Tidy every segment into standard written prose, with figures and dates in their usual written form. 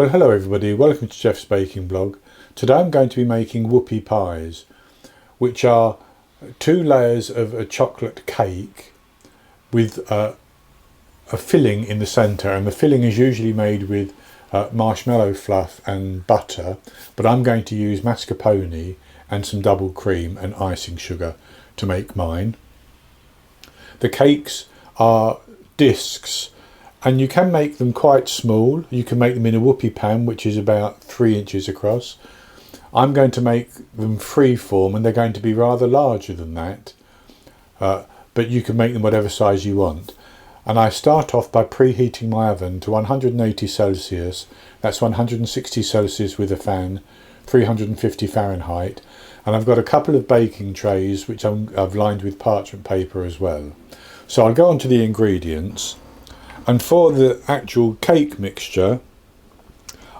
Well, hello everybody, welcome to Jeff's Baking Blog. Today I'm going to be making whoopie pies, which are 2 layers of a chocolate cake with a filling in the centre, and the filling is usually made with marshmallow fluff and butter, but I'm going to use mascarpone and some double cream and icing sugar to make mine. The cakes are discs, and you can make them quite small. You can make them in a whoopie pan, which is about 3 inches across. I'm going to make them free form, and they're going to be rather larger than that, but you can make them whatever size you want. And I start off by preheating my oven to 180 Celsius, that's 160 Celsius with a fan, 350 Fahrenheit, and I've got a couple of baking trays which I've lined with parchment paper as well. So I'll go on to the ingredients. And for the actual cake mixture,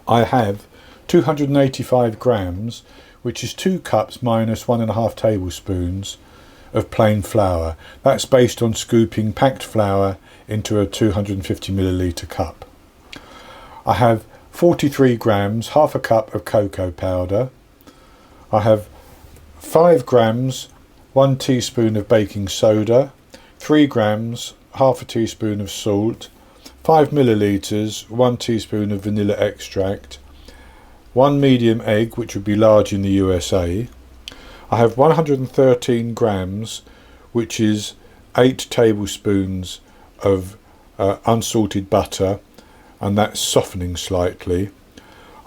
I have 285 grams, which is 2 cups minus 1.5 tablespoons of plain flour. That's based on scooping packed flour into a 250 milliliter cup. I have 43 grams, half a cup of cocoa powder. I have 5 grams, 1 teaspoon of baking soda, 3 grams, half a teaspoon of salt, 5 millilitres, 1 teaspoon of vanilla extract, 1 medium egg, which would be large in the USA. I have 113 grams, which is 8 tablespoons of unsalted butter, and that's softening slightly.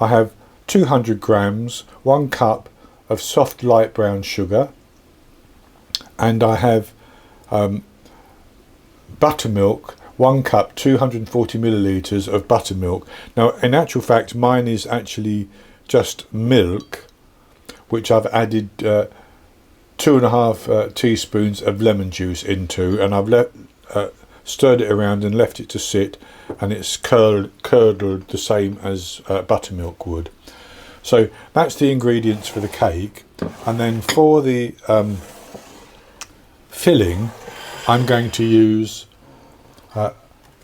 I have 200 grams, 1 cup of soft light brown sugar, and I have buttermilk, 1 cup, 240 millilitres of buttermilk. Now, in actual fact, mine is actually just milk, which I've added 2.5 teaspoons of lemon juice into, and I've stirred it around and left it to sit, and it's curdled the same as buttermilk would. So that's the ingredients for the cake. And then for the filling, I'm going to use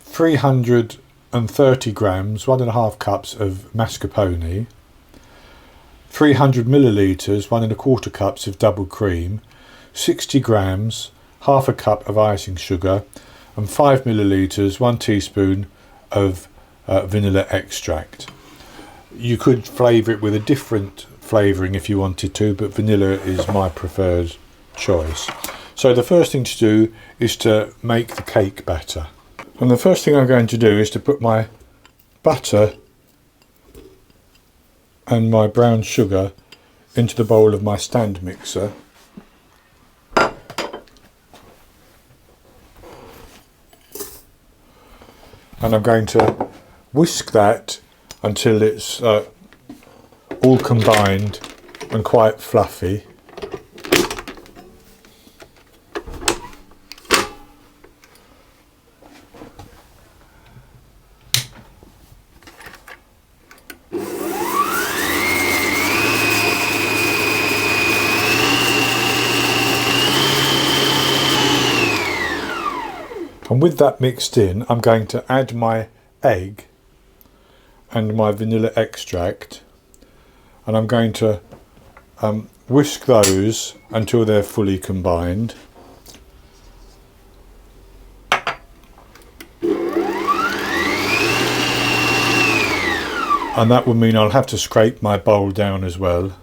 330 grams, 1.5 cups of mascarpone, 300 millilitres, 1.25 cups of double cream, 60 grams, half a cup of icing sugar, and 5 millilitres, 1 teaspoon of vanilla extract. You could flavour it with a different flavouring if you wanted to, but vanilla is my preferred choice. So the first thing to do is to make the cake batter. And the first thing I'm going to do is to put my butter and my brown sugar into the bowl of my stand mixer. And I'm going to whisk that until it's all combined and quite fluffy. And with that mixed in, I'm going to add my egg and my vanilla extract, and I'm going to whisk those until they're fully combined. And that would mean I'll have to scrape my bowl down as well.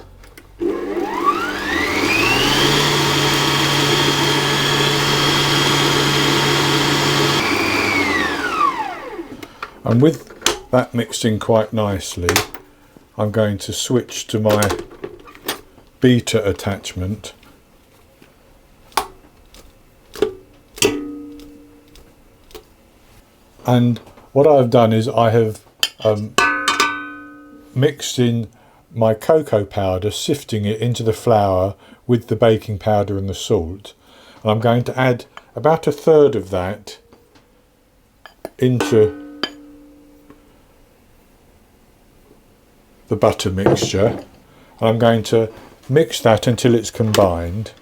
And with that mixed in quite nicely, I'm going to switch to my beater attachment. And what I've done is I have mixed in my cocoa powder, sifting it into the flour with the baking powder and the salt. And I'm going to add about 1/3 of that into the butter mixture, and I'm going to mix that until it's combined.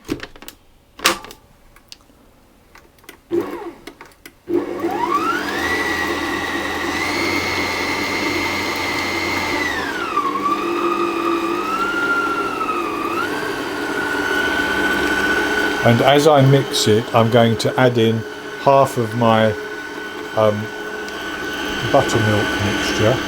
And as I mix it, I'm going to add in half of my buttermilk mixture.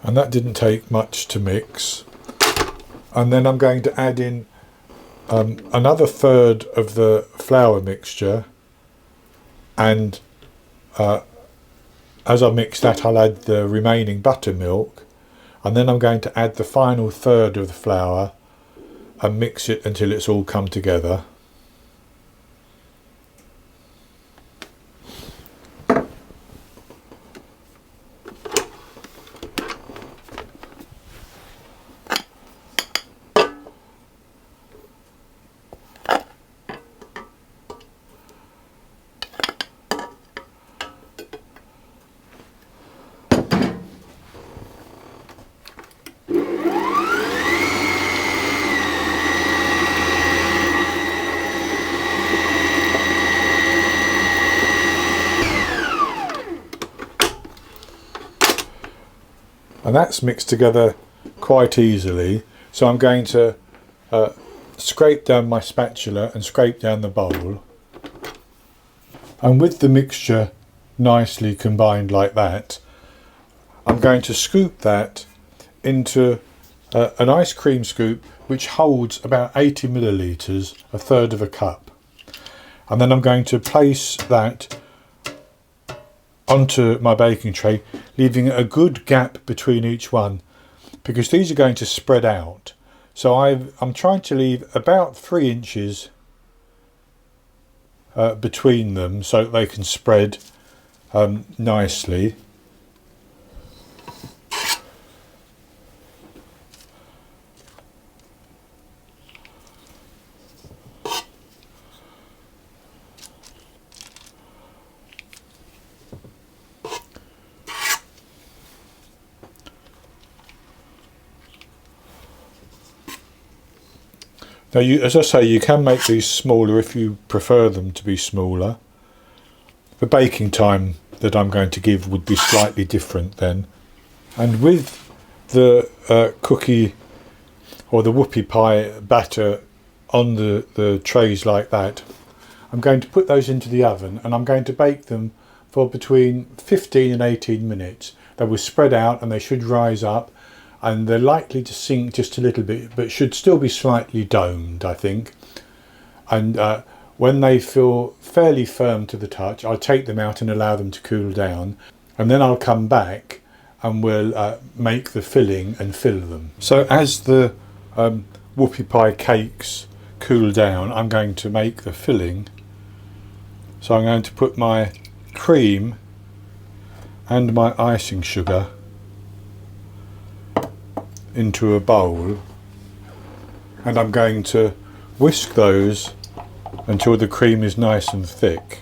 And that didn't take much to mix. And then I'm going to add in another third of the flour mixture, and as I mix that, I'll add the remaining buttermilk, and then I'm going to add the final third of the flour and mix it until it's all come together. And that's mixed together quite easily, so I'm going to scrape down my spatula and scrape down the bowl. And with the mixture nicely combined like that, I'm going to scoop that into an ice cream scoop which holds about 80 millilitres, a third of a cup. And then I'm going to place that onto my baking tray, leaving a good gap between each one, because these are going to spread out. So I'm trying to leave about 3 inches between them so that they can spread nicely. Now, as I say, you can make these smaller if you prefer them to be smaller. The baking time that I'm going to give would be slightly different then. And with the cookie or the whoopie pie batter on the trays like that, I'm going to put those into the oven, and I'm going to bake them for between 15 and 18 minutes. They will spread out and they should rise up, and they're likely to sink just a little bit, but should still be slightly domed, I think. And when they feel fairly firm to the touch, I'll take them out and allow them to cool down, and then I'll come back and we'll make the filling and fill them. So as the whoopie pie cakes cool down, I'm going to make the filling. So I'm going to put my cream and my icing sugar into a bowl, and I'm going to whisk those until the cream is nice and thick.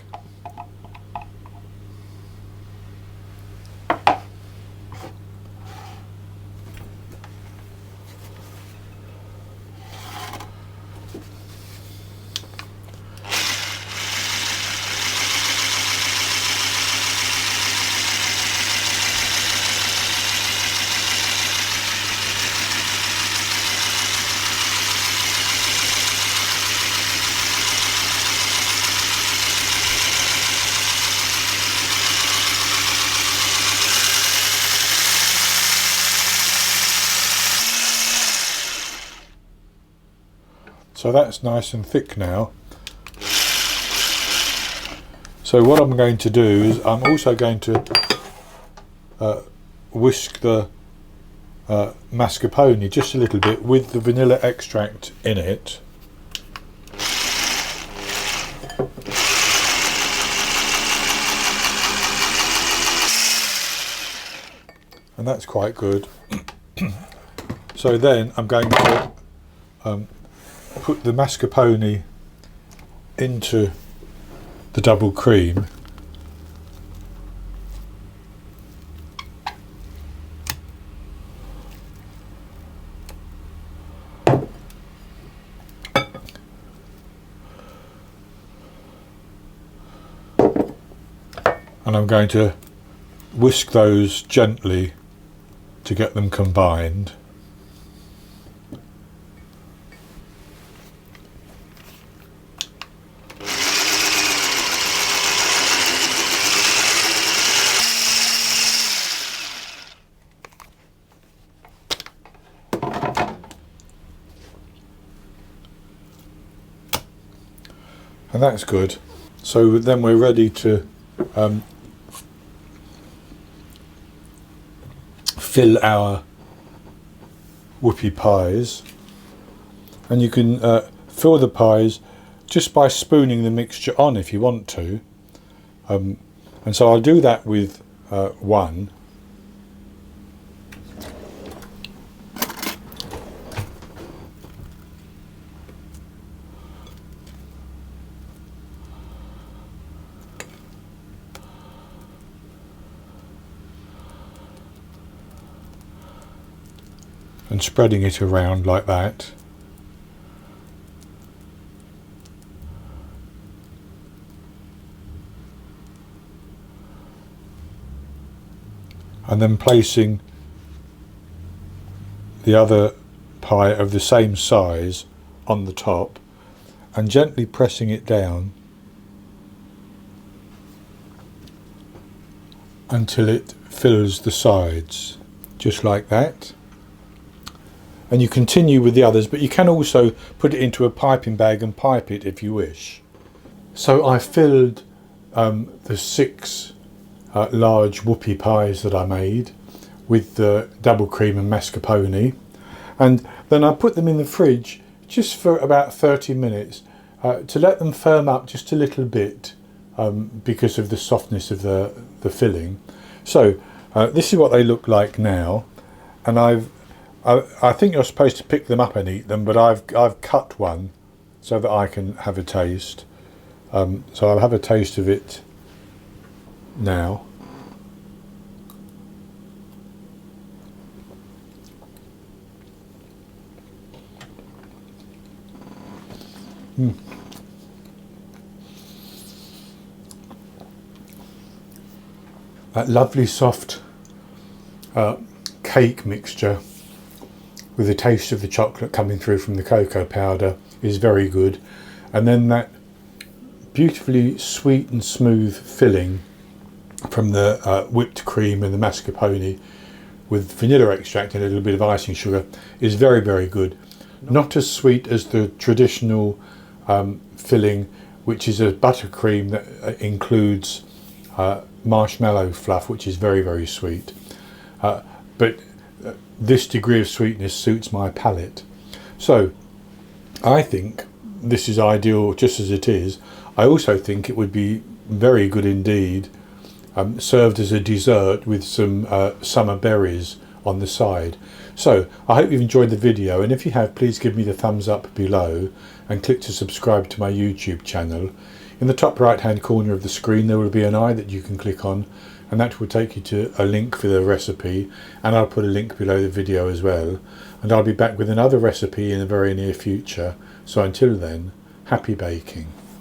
So that's nice and thick now. So what I'm going to do is I'm also going to whisk the mascarpone just a little bit with the vanilla extract in it. And that's quite good. So then I'm going to put the mascarpone into the double cream, and I'm going to whisk those gently to get them combined. And that's good. So then we're ready to fill our whoopie pies, and you can fill the pies just by spooning the mixture on if you want to, and so I'll do that with one. And spreading it around like that. And then placing the other pie of the same size on the top and gently pressing it down until it fills the sides, just like that. And you continue with the others, but you can also put it into a piping bag and pipe it if you wish. So I filled the 6 large whoopie pies that I made with the double cream and mascarpone, and then I put them in the fridge just for about 30 minutes to let them firm up just a little bit because of the softness of the filling. So this is what they look like now, and I think you're supposed to pick them up and eat them, but I've cut one so that I can have a taste. So I'll have a taste of it now. That lovely soft cake mixture with the taste of the chocolate coming through from the cocoa powder is very good, and then that beautifully sweet and smooth filling from the whipped cream and the mascarpone with vanilla extract and a little bit of icing sugar is very, very good. Not as sweet as the traditional filling, which is a buttercream that includes marshmallow fluff, which is very, very sweet, but this degree of sweetness suits my palate. So I think this is ideal just as it is. I also think it would be very good indeed served as a dessert with some summer berries on the side. So I hope you've enjoyed the video, and if you have, please give me the thumbs up below and click to subscribe to my YouTube channel. In the top right hand corner of the screen there will be an eye that you can click on, and that will take you to a link for the recipe, and I'll put a link below the video as well, and I'll be back with another recipe in the very near future. So until then, happy baking.